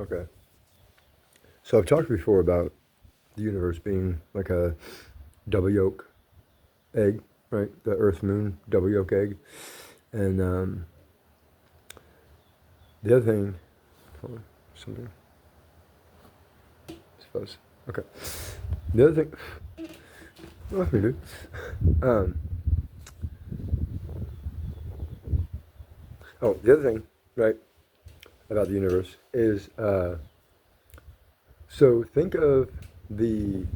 Okay. So I've talked before about the universe being like a double yolk egg, right? The Earth Moon double yolk egg. And the other thing, hold on, something. Suppose. Okay. The other thing, let me do. Um, the other thing, right, about the universe is so think of the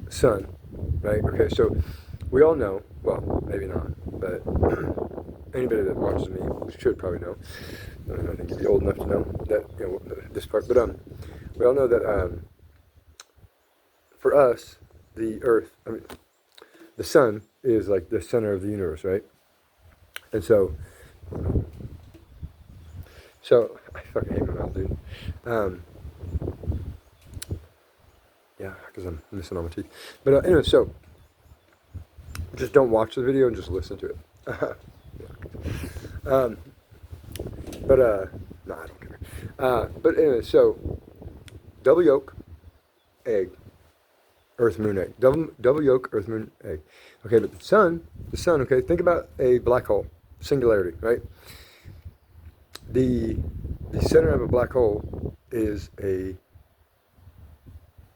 sun, right? Okay, so we all know, well, maybe not, but anybody that watches me should probably know. I think you'd be old enough to know that, this part. But we all know that for us, the Earth, the sun is like the center of the universe, right? And so I fucking hate my mouth, dude. Yeah, because I'm missing all my teeth. But anyway, so just don't watch the video and just listen to it. um, no, I don't care. But anyway, so double yolk, egg, Earth Moon egg. Double yolk, Earth Moon egg. Okay, but the sun. Okay, think about a black hole, singularity, right? The center of a black hole is a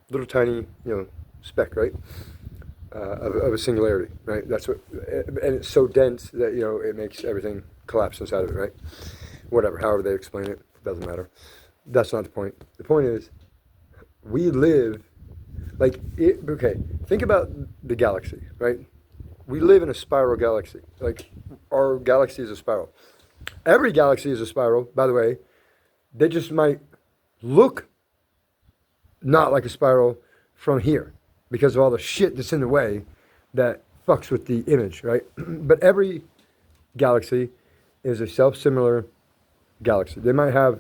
little tiny, speck, right? Of a singularity, right? That's what, and it's so dense that it makes everything collapse inside of it, right? Whatever, however they explain it, doesn't matter. That's not the point. The point is, we live like it. Okay, think about the galaxy, right? We live in a spiral galaxy. Like our galaxy is a spiral. Every galaxy is a spiral, by the way. They just might look not like a spiral from here because of all the shit that's in the way that fucks with the image, right? But every galaxy is a self-similar galaxy. They might have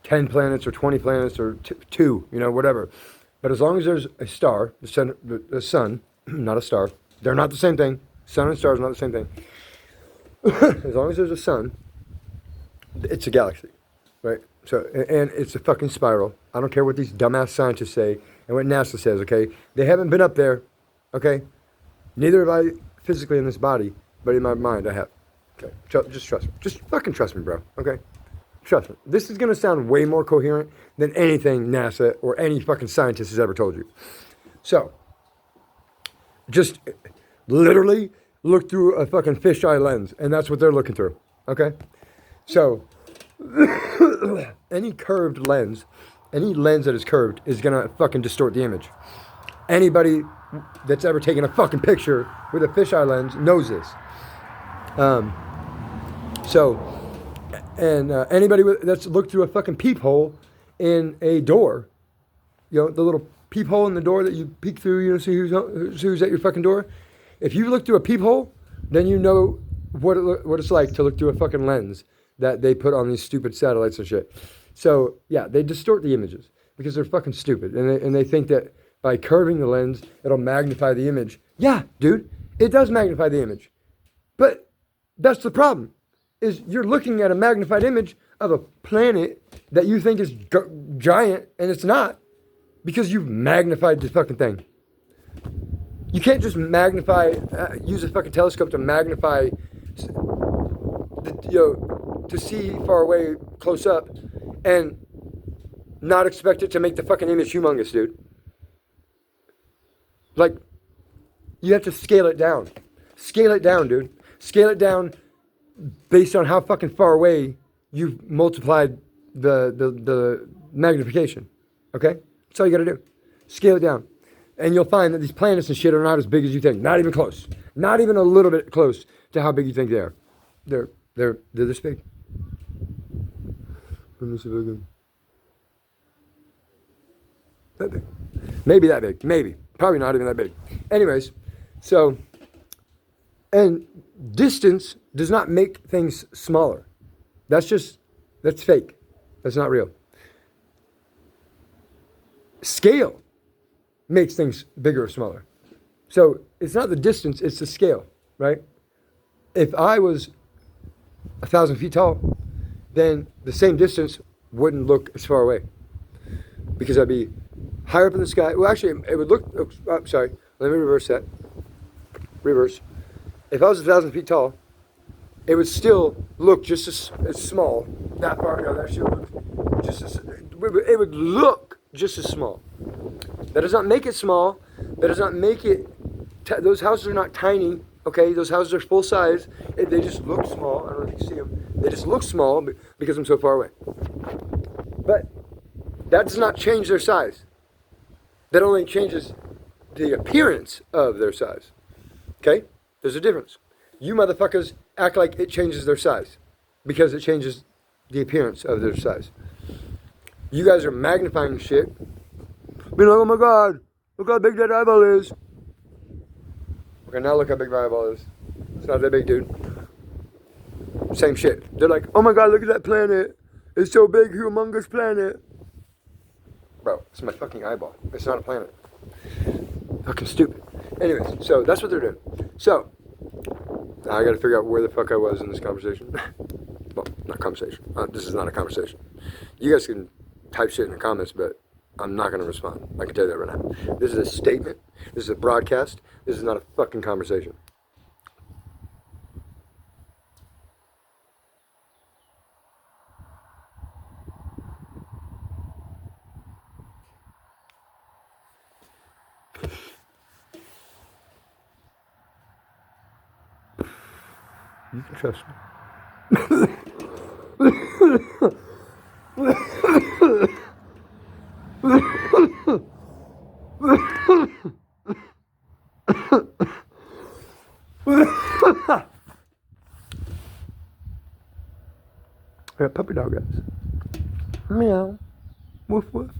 10 planets or 20 planets or two, whatever. But as long as there's a star, the sun, not a star, they're not the same thing. Sun and stars are not the same thing. As long as there's a sun, it's a galaxy, right? So, and it's a fucking spiral. I don't care what these dumbass scientists say and what NASA says, okay? They haven't been up there, okay? Neither have I physically in this body, but in my mind I have. Okay, just trust me. Just fucking trust me, bro, okay? Trust me. This is going to sound way more coherent than anything NASA or any fucking scientist has ever told you. So, just literally look through a fucking fisheye lens, and that's what they're looking through, okay? So, any curved lens, any lens that is curved is going to fucking distort the image. Anybody that's ever taken a fucking picture with a fisheye lens knows this. Anybody that's looked through a fucking peephole in a door, the little peephole in the door that you peek through, see who's at your fucking door. If you look through a peephole, then you know what it's like to look through a fucking lens that they put on these stupid satellites and shit. So yeah, they distort the images because they're fucking stupid, and they think that by curving the lens it'll magnify the image. Yeah, dude, it does magnify the image, but that's the problem. Is you're looking at a magnified image of a planet that you think is giant, and it's not, because you've magnified the fucking thing. You can't just use a fucking telescope to magnify, to see far away, close up, and not expect it to make the fucking image humongous, dude. Like, you have to scale it down. Scale it down, dude. Scale it down based on how fucking far away you've multiplied the magnification. Okay? That's all you gotta do. Scale it down. And you'll find that these planets and shit are not as big as you think. Not even close. Not even a little bit close to how big you think they are. They're this big. Let me see if I can. That big. Maybe that big. Maybe. Probably not even that big. Anyways, so, and distance does not make things smaller. That's fake. That's not real. Scale makes things bigger or smaller. So it's not the distance, it's the scale, right? If I was 1,000 feet tall, then the same distance wouldn't look as far away because I'd be higher up in the sky. Well, actually, it would look. Oh, sorry, let me reverse that. Reverse. If I was 1,000 feet tall, it would still look just as small. That far, that should look just as. It would look just as small. That does not make it small. That does not make it. Those houses are not tiny. Okay, those houses are full size. They just look small. I don't know if you can see them. They just look small because I'm so far away. But that does not change their size. That only changes the appearance of their size. Okay? There's a difference. You motherfuckers act like it changes their size because it changes the appearance of their size. You guys are magnifying shit. Being like, oh my God, look how big that eyeball is. Okay, now look how big my eyeball is. It's not that big, dude. Same shit. They're like, oh my God, look at that planet. It's so big, humongous planet. Bro, it's my fucking eyeball. It's not a planet. Fucking stupid. Anyways, so that's what they're doing. So, now I gotta figure out where the fuck I was in this conversation. Well, not conversation. This is not a conversation. You guys can type shit in the comments, but I'm not gonna respond. I can tell you that right now. This is a statement. This is a broadcast. This is not a fucking conversation. You can trust me. I got puppy dog guys. Meow. Woof woof.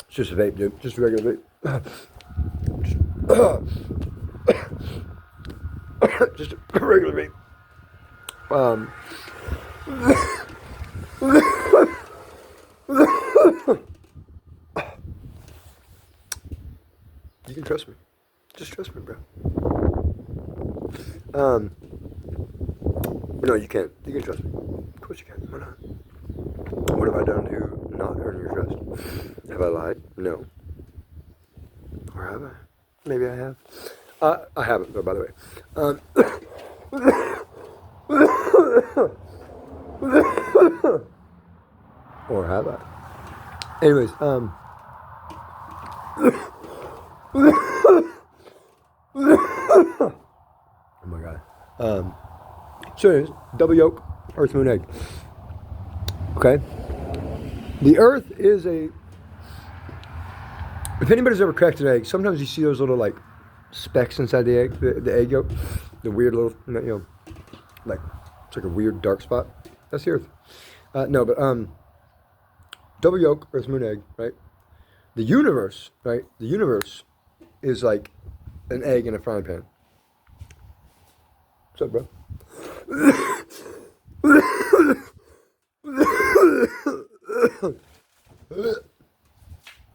It's just a vape, dude. Just a regular vape. Just a regular vape. You can trust me. Just trust me, bro. No, you can't. You can trust me. Of course you can. Why not? What have I done to not earn your trust? Have I lied? No. Or have I? Maybe I have. I haven't, though, by the way. Or have I? Anyways, oh my God. So anyways, double yolk, Earth, Moon, egg. Okay? The Earth is a... If anybody's ever cracked an egg, sometimes you see those little, like, specks inside the egg, the egg yolk. The weird little, like, it's like a weird dark spot. That's the Earth. No, but, double yolk, Earth, Moon, egg, right? The universe, right? The universe is like an egg in a frying pan. What's up, bro?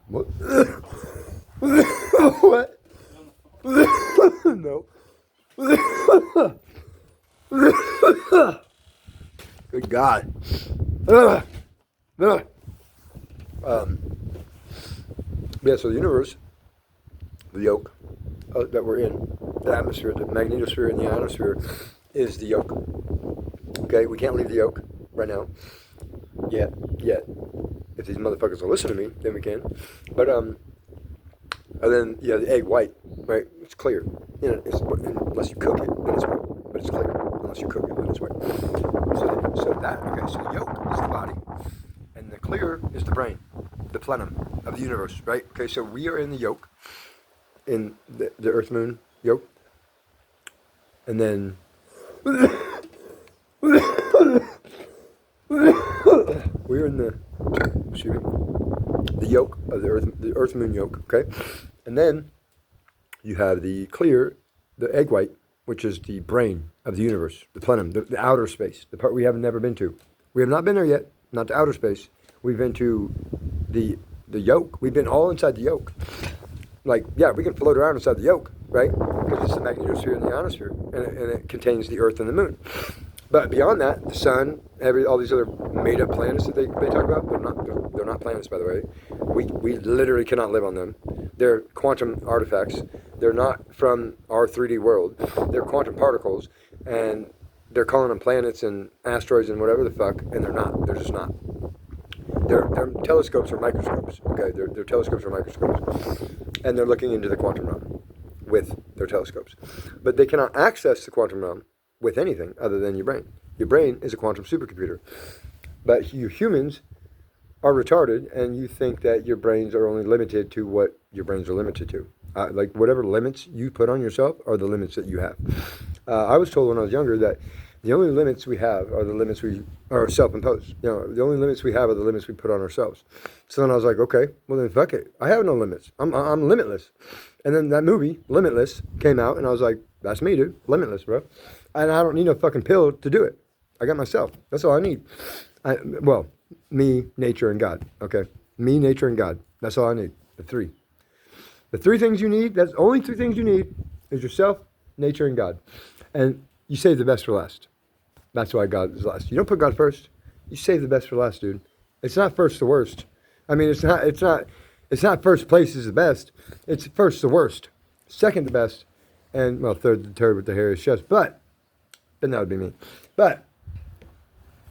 What? What? No. Good God. Yeah, so the universe, the yolk that we're in, the atmosphere, the magnetosphere and the ionosphere is the yolk. Okay, we can't leave the yolk right now. Yet. If these motherfuckers will listen to me, then we can. But, and then, yeah, the egg white, right? It's clear. Unless you cook it, then it's white. But it's clear. Unless you cook it, then it's white. So the yolk is the body. And the clear is the brain, the plenum of the universe, right? Okay, so we are in the yolk, in the Earth Moon yolk. And then we're in the yolk of the Earth Moon yolk, okay? And then you have the clear, the egg white, which is the brain of the universe, the plenum, the outer space, the part we have never been to. We have not been there yet, not to outer space. We've been to the yolk. We've been all inside the yolk. Like, yeah, we can float around inside the yolk, right? Because it's the magnetosphere and the ionosphere, and it contains the Earth and the Moon. But beyond that, the sun, all these other made-up planets that they talk about, they're not planets, by the way. We literally cannot live on them. They're quantum artifacts. They're not from our 3D world. They're quantum particles, and they're calling them planets and asteroids and whatever the fuck, and they're not. They're just not. They're telescopes or microscopes. Okay, they're telescopes or microscopes, and they're looking into the quantum realm with their telescopes. But they cannot access the quantum realm with anything other than your brain. Your brain is a quantum supercomputer. But you humans are retarded, and you think that your brains are only limited to what your brains are limited to. Like whatever limits you put on yourself are the limits that you have. I was told when I was younger that the only limits we have are the limits we are self-imposed. You know, the only limits we have are the limits we put on ourselves. So then I was like, okay, well then fuck it. I have no limits. I'm limitless. And then that movie, Limitless, came out, and I was like, that's me, dude. Limitless, bro. And I don't need no fucking pill to do it. I got myself. That's all I need. Well, me, nature, and God. Okay? Me, nature, and God. That's all I need. The three. The three things you need, that's the only three things you need, is yourself, nature, and God. And you save the best for last. That's why God is last. You don't put God first. You save the best for last, dude. It's not first the worst. I mean, it's not first place is the best. It's first the worst. Second the best. And, well, third the turd with the hairiest chest. But that would be me. But,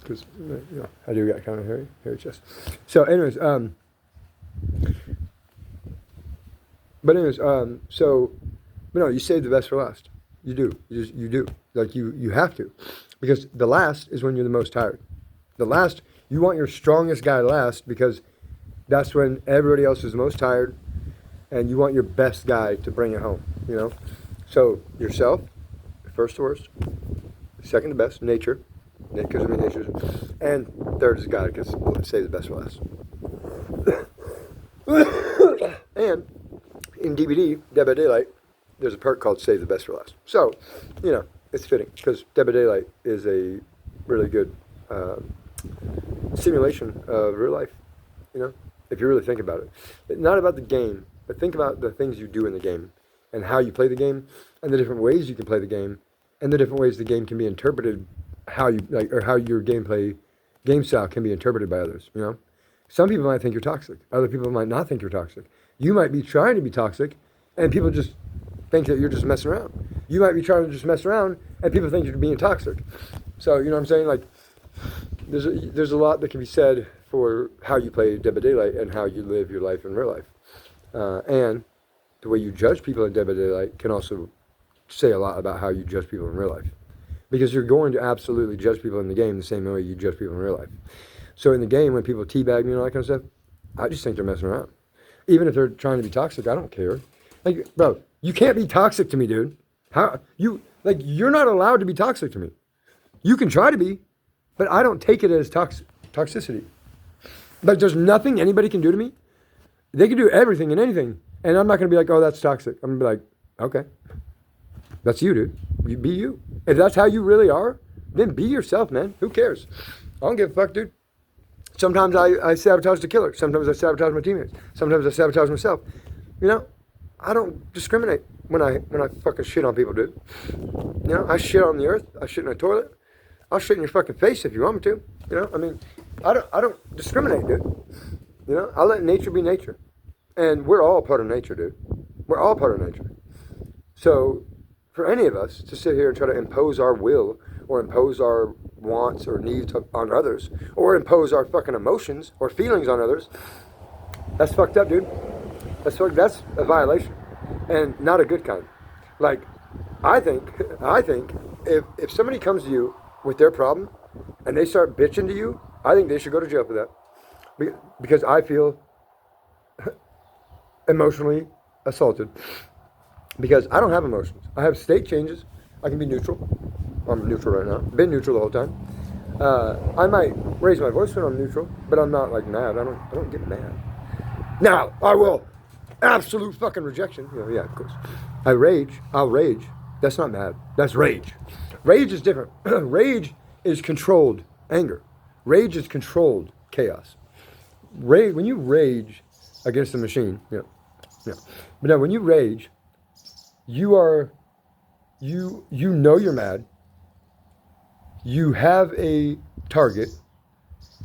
because, you know, I do got kind of hairy chest. So, anyways, but no, you save the best for last. You do. You do. Like, you have to. Because the last is when you're the most tired. The last, you want your strongest guy last because that's when everybody else is most tired, and you want your best guy to bring it home, you know? So, yourself, first to worst, second to best, nature, because I mean nature's, and third is God, because save the best for last. And in DVD, Dead by Daylight, there's a perk called Save the Best for Last. So, you know, it's fitting, because Dead by Daylight is a really good simulation of real life, you know, if you really think about it. It's not about the game, but think about the things you do in the game, and how you play the game, and the different ways you can play the game, and the different ways the game can be interpreted, how you like, or how your game style can be interpreted by others, you know? Some people might think you're toxic. Other people might not think you're toxic. You might be trying to be toxic, and people just think that you're just messing around. You might be trying to just mess around, and people think you're being toxic. So, you know what I'm saying? Like, there's a lot that can be said for how you play Dead by Daylight and how you live your life in real life. And the way you judge people in Dead by Daylight can also say a lot about how you judge people in real life. Because you're going to absolutely judge people in the game the same way you judge people in real life. So in the game, when people teabag me and all that kind of stuff, I just think they're messing around. Even if they're trying to be toxic, I don't care. Like, bro, you can't be toxic to me, dude. You're not allowed to be toxic to me. You can try to be, but I don't take it as toxicity. Like, there's nothing anybody can do to me. They can do everything and anything, and I'm not going to be like, oh, that's toxic. I'm going to be like, okay, that's you, dude. You be you. If that's how you really are, then be yourself, man. Who cares? I don't give a fuck, dude. Sometimes I sabotage the killer. Sometimes I sabotage my teammates. Sometimes I sabotage myself. You know, I don't discriminate when I fucking shit on people, dude. You know, I shit on the earth. I shit in a toilet. I'll shit in your fucking face if you want me to. You know, I mean, I don't discriminate, dude. You know, I let nature be nature. And we're all part of nature, dude. We're all part of nature. So, for any of us to sit here and try to impose our will or impose our wants or needs on others, or impose our fucking emotions or feelings on others, that's fucked up, dude. That's a violation, and not a good kind. Like, I think if somebody comes to you with their problem and they start bitching to you, I think they should go to jail for that, because I feel emotionally assaulted, because I don't have emotions. I have state changes. I can be neutral. I'm neutral right now. Been neutral the whole time. I might raise my voice when I'm neutral, but I'm not like mad. I don't get mad. Now I will. Absolute fucking rejection. You know, yeah, of course. I'll rage. That's not mad. That's rage. Rage is different. Rage is controlled anger. Rage is controlled chaos. When you rage against the machine, But now when you rage, you are, you know you're mad. You have a target,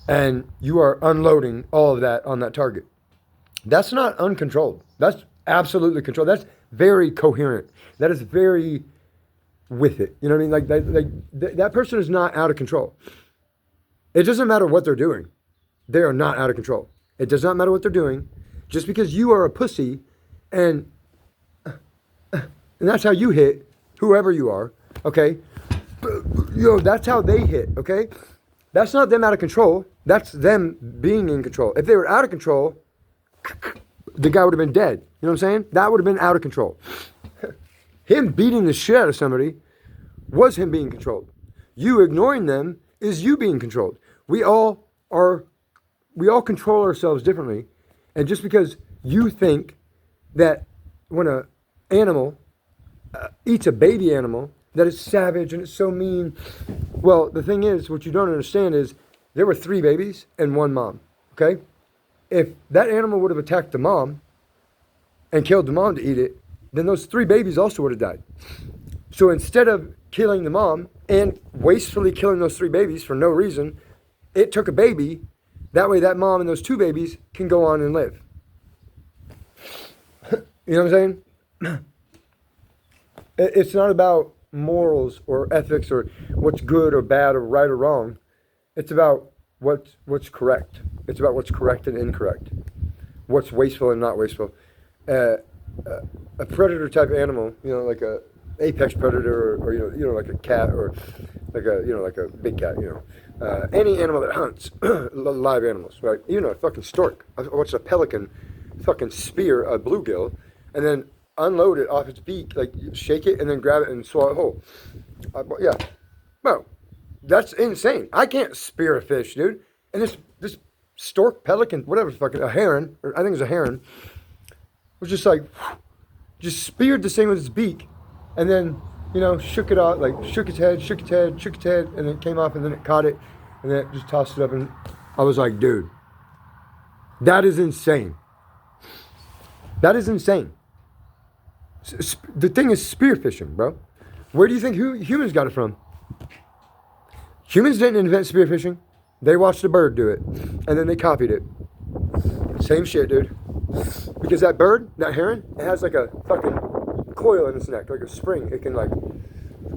and you are unloading all of that on that target. That's not uncontrolled. That's absolutely controlled. That's very coherent. That is very with it. You know what I mean? That person is not out of control. It doesn't matter what they're doing. They are not out of control. It does not matter what they're doing. Just because you are a pussy and that's how you hit whoever you are, okay? That's how they hit, okay? That's not them out of control. That's them being in control. If they were out of control, the guy would have been dead. You know what I'm saying? That would have been out of control. Him beating the shit out of somebody was him being controlled. You ignoring them is you being controlled. We all control ourselves differently. And just because you think that when an animal eats a baby animal, that it's savage and it's so mean. Well, the thing is, what you don't understand is there were 3 babies and 1 mom, okay? If that animal would have attacked the mom and killed the mom to eat it, then those 3 babies also would have died. So instead of killing the mom and wastefully killing those 3 babies for no reason, it took a baby. That way that mom and those 2 babies can go on and live. You know what I'm saying? It's not about morals or ethics or what's good or bad or right or wrong. It's about what's correct. It's about what's correct and incorrect. What's wasteful and not wasteful. A predator type animal, like a apex predator or like a cat or like a big cat, any animal that hunts, live animals, right? A fucking stork. I watched a pelican fucking spear a bluegill and then unload it off its beak, like shake it and then grab it and swallow it whole. Yeah. Well, that's insane. I can't spear a fish, dude. And this stork, pelican, whatever, fucking a heron, or I think it was a heron, was just like, just speared this thing with its beak and then, shook it out, like shook its head, and then it came off and then it caught it and then it just tossed it up and I was like, dude, that is insane. That is insane. The thing is spearfishing, bro. Where do you think humans got it from? Humans didn't invent spearfishing. They watched a bird do it, and then they copied it. Same shit, dude. Because that bird, that heron, it has like a fucking coil in its neck, like a spring. It can like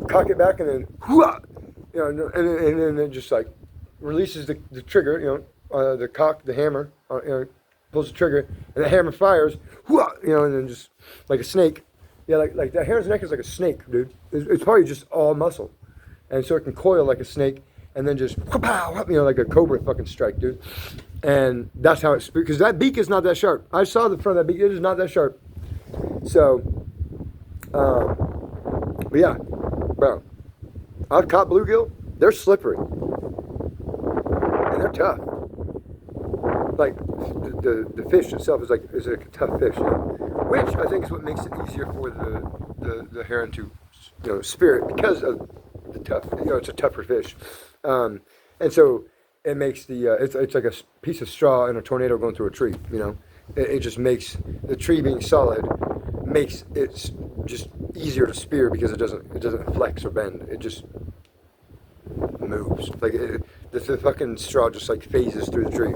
cock it back and then, and then it just like releases the trigger, the hammer, pulls the trigger, and the hammer fires, and then just like a snake. Yeah, like that heron's neck is like a snake, dude. It's probably just all muscle. And so it can coil like a snake and then just, like a cobra fucking strike, dude. And that's how it's, because that beak is not that sharp. I saw the front of that beak, it is not that sharp. So, but yeah, bro, I've caught bluegill. They're slippery. And they're tough. Like, the fish itself is like a tough fish, which I think is what makes it easier for the heron to, spear it because of the tough, it's a tougher fish, and so it makes it's like a piece of straw in a tornado going through a tree. It just makes the tree being solid makes it just easier to spear because it doesn't flex or bend. It just moves like the fucking straw just like phases through the tree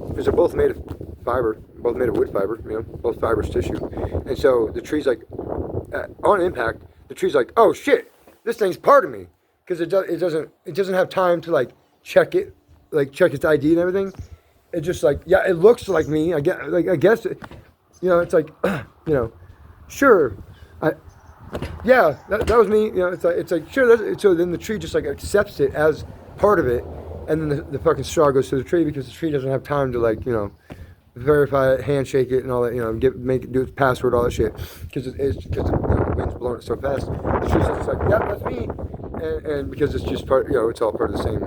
because they're both made of fiber, both made of wood fiber, both fibrous tissue, and so the tree's like on impact, the tree's like, oh shit, this thing's part of me, because it doesn't have time to like check it, like check its ID and everything. It just like, yeah, it looks like me. I guess it's like, sure, that was me. It's like sure. So then the tree just like accepts it as part of it, and then the fucking straw goes to the tree because the tree doesn't have time to like verify it, handshake it, and all that. Make it do its password, all that shit, because the wind's blowing it so fast. The tree's just like, yeah, that's me, and because it's just part, it's all part of the same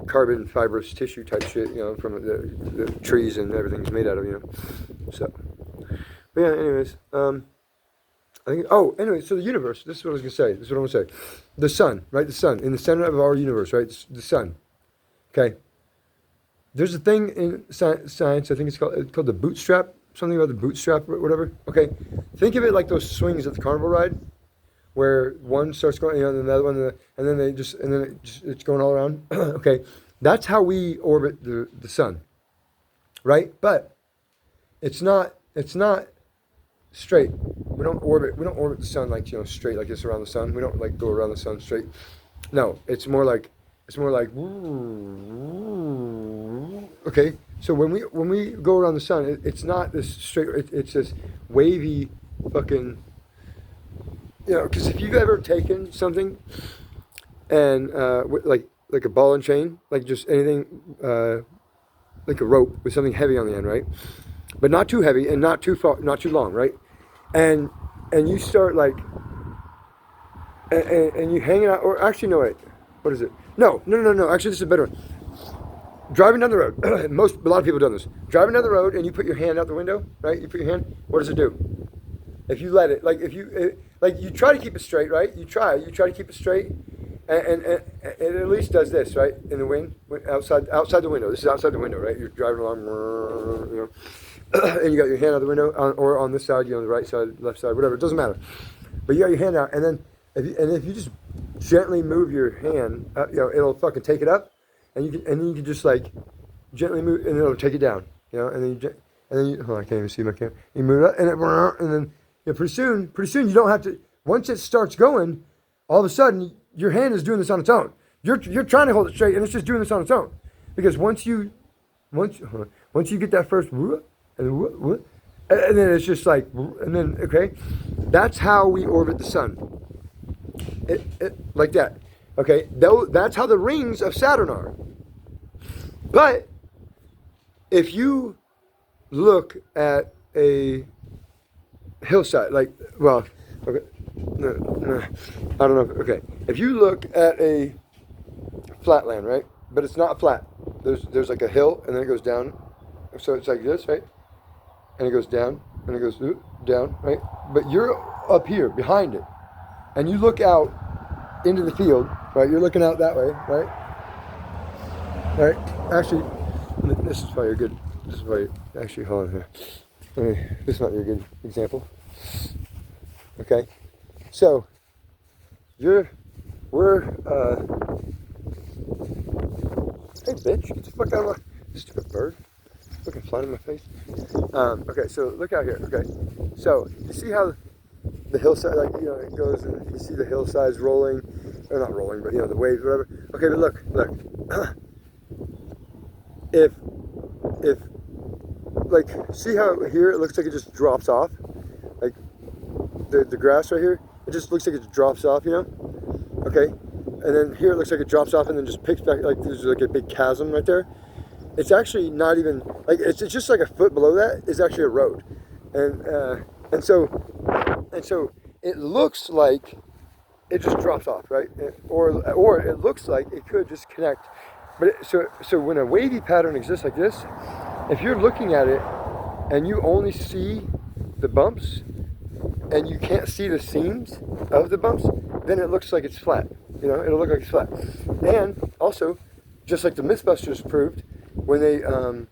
carbon fibrous tissue type shit, from the trees and everything's made out of, So, but yeah, anyways, so the universe, this is what I was going to say, the sun, right, the sun, in the center of our universe, right, the sun, okay, there's a thing in science, I think it's called the bootstrap something about the bootstrap or whatever. Okay, think of it like those swings at the carnival ride, where one starts going, and then the other one, and then it's going all around. Okay, that's how we orbit the sun, right? But it's not straight. We don't orbit the sun like straight like this around the sun. We don't like go around the sun straight. No, it's more like okay. So when we go around the sun, it's not this straight. It's this wavy fucking. Because if you've ever taken something and like a ball and chain, like just anything, like a rope with something heavy on the end, right? But not too heavy and not too far, not too long, right? And you start like, and you hang it out, or actually no wait, what is it? No. Actually, this is a better one. Driving down the road, a lot of people have done this. Driving down the road and you put your hand out the window, right? You put your hand. What does it do? If you let it, like you try to keep it straight, right? You try to keep it straight, and it at least does this, right? In the wind, outside the window. This is outside the window, right? You're driving along, and you got your hand out the window, or on this side, the right side, left side, whatever. It doesn't matter. But you got your hand out, and then if you just gently move your hand, it'll fucking take it up, and then you can just like gently move, and it'll take it down, and then you, oh, I can't even see my camera. You move it up, and then. Pretty soon you don't have to. Once it starts going, all of a sudden your hand is doing this on its own. You're trying to hold it straight, and it's just doing this on its own. Because once you get that first and then it's just like, and then okay, that's how we orbit the sun. Like that. Okay, that's how the rings of Saturn are. But if you look at a hillside, okay, no, I don't know. Okay, if you look at a flatland, right, but it's not flat. There's like a hill, and then it goes down. So it's like this, right, and it goes down, and it goes down, right. But you're up here behind it, and you look out into the field, right. You're looking out that way, right. Right. Actually, this is probably a good. This is probably actually. Hold on here. This might be a good example. Okay, so we're hey bitch, get the fuck out of my stupid bird, fucking flying in my face. Okay, so look out here. Okay, so you see how the hillside, like it goes, and you see the hillsides rolling, or not rolling, but the waves, whatever. Okay, but look, if like, see how here it looks like it just drops off, like the grass right here, it just looks like it drops off, okay, and then here it looks like it drops off and then just picks back, like there's like a big chasm right there. It's actually not even like, it's just like a foot below that is actually a road, and so it looks like it just drops off, right? Or it looks like it could just connect. But so when a wavy pattern exists like this, if you're looking at it and you only see the bumps and you can't see the seams of the bumps, then it looks like it's flat. It'll look like it's flat. And also, just like the Mythbusters proved when they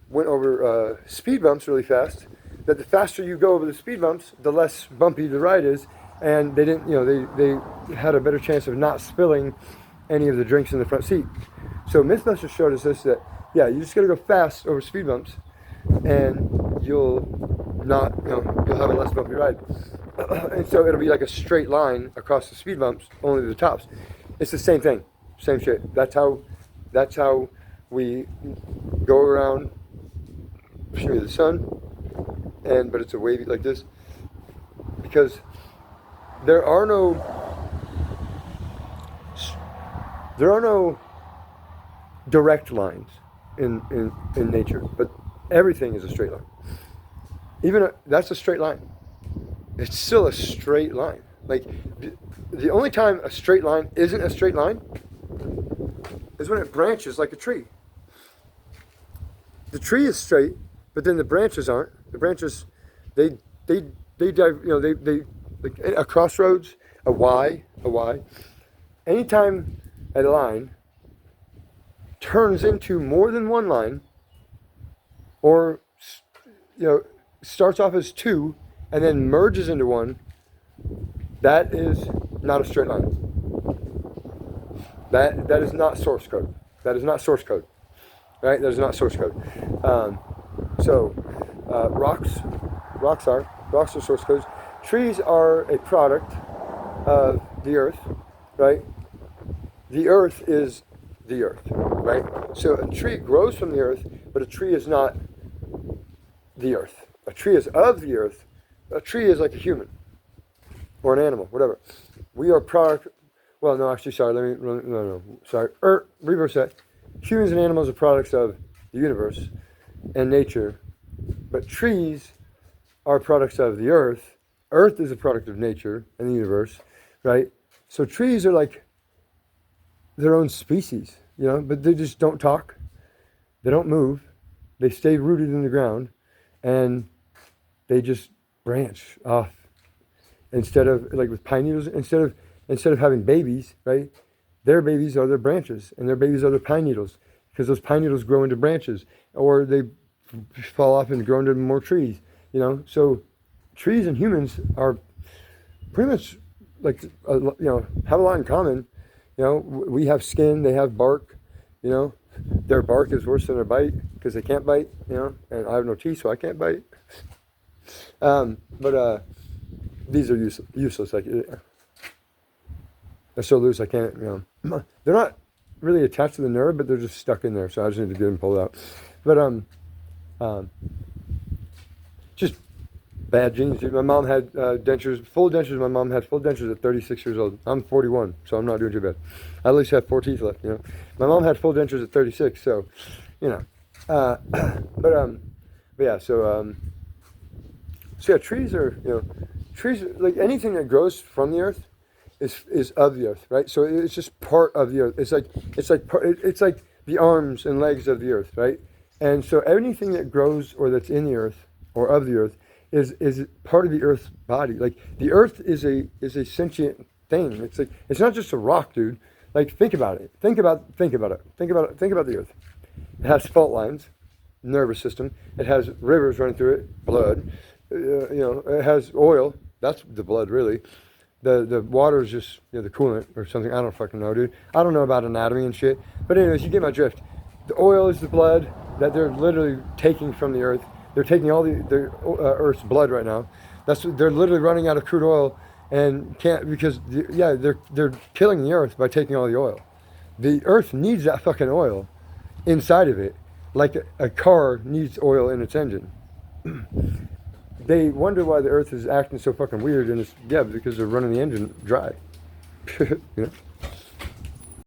went over speed bumps really fast, that the faster you go over the speed bumps, the less bumpy the ride is, and they didn't, they had a better chance of not spilling any of the drinks in the front seat. So Mythbusters showed us this, that yeah, you just gotta go fast over speed bumps, and you'll have a less bumpy ride. And so it'll be like a straight line across the speed bumps, only the tops. It's the same thing, same shit. That's how we go around the sun, but it's a wavy like this, because there are no direct lines in nature, but everything is a straight line. That's a straight line. It's still a straight line. Like, the only time a straight line isn't a straight line is when it branches like a tree. The tree is straight, but then the branches aren't. The branches, they dive, they like a crossroads, a Y. Anytime a line turns into more than one line, or starts off as two and then merges into one, that is not a straight line. That is not source code. That is not source code. Right? That is not source code. Rocks are source codes. Trees are a product of the earth, right? The earth is the earth, right? So a tree grows from the earth, but a tree is not the earth. A tree is of the earth. A tree is like a human or an animal, whatever. We are product. Well, no, actually, sorry. Sorry. Reverse that. Humans and animals are products of the universe and nature, but trees are products of the earth. Earth is a product of nature and the universe, right? So trees are like their own species, but they just don't talk. They don't move. They stay rooted in the ground, and they just branch off. Instead of, like with pine needles, instead of having babies, right? Their babies are their branches, and their babies are their pine needles, because those pine needles grow into branches, or they fall off and grow into more trees. So trees and humans are pretty much like have a lot in common. We have skin, they have bark. Their bark is worse than their bite because they can't bite. And I have no teeth, so I can't bite. But these are useless. Like they're so loose, I can't. They're not really attached to the nerve, but they're just stuck in there. So I just need to get them pulled out. But just bad genes. Dude. My mom had dentures, full dentures. My mom had full dentures at 36 years old. I'm 41, so I'm not doing too bad. I at least have 4 teeth left. My mom had full dentures at 36, so but yeah. So yeah, trees are trees are, like anything that grows from the earth is of the earth, right? So it's just part of the earth. It's like the arms and legs of the earth, right? And so anything that grows or that's in the earth or of the earth is part of the earth's body. Like the earth is a sentient thing. It's like it's not just a rock, dude. Like think about it. Think about it. Think about the earth. It has fault lines, nervous system. It has rivers running through it, blood. It has oil. That's the blood, really. The water is just the coolant or something. I don't fucking know, dude. I don't know about anatomy and shit. But anyways, you get my drift. The oil is the blood that they're literally taking from the earth. They're taking all the Earth's blood right now. They're literally running out of crude oil and can't because they're killing the Earth by taking all the oil. The Earth needs that fucking oil inside of it, like a car needs oil in its engine. They wonder why the Earth is acting so fucking weird, and it's because they're running the engine dry.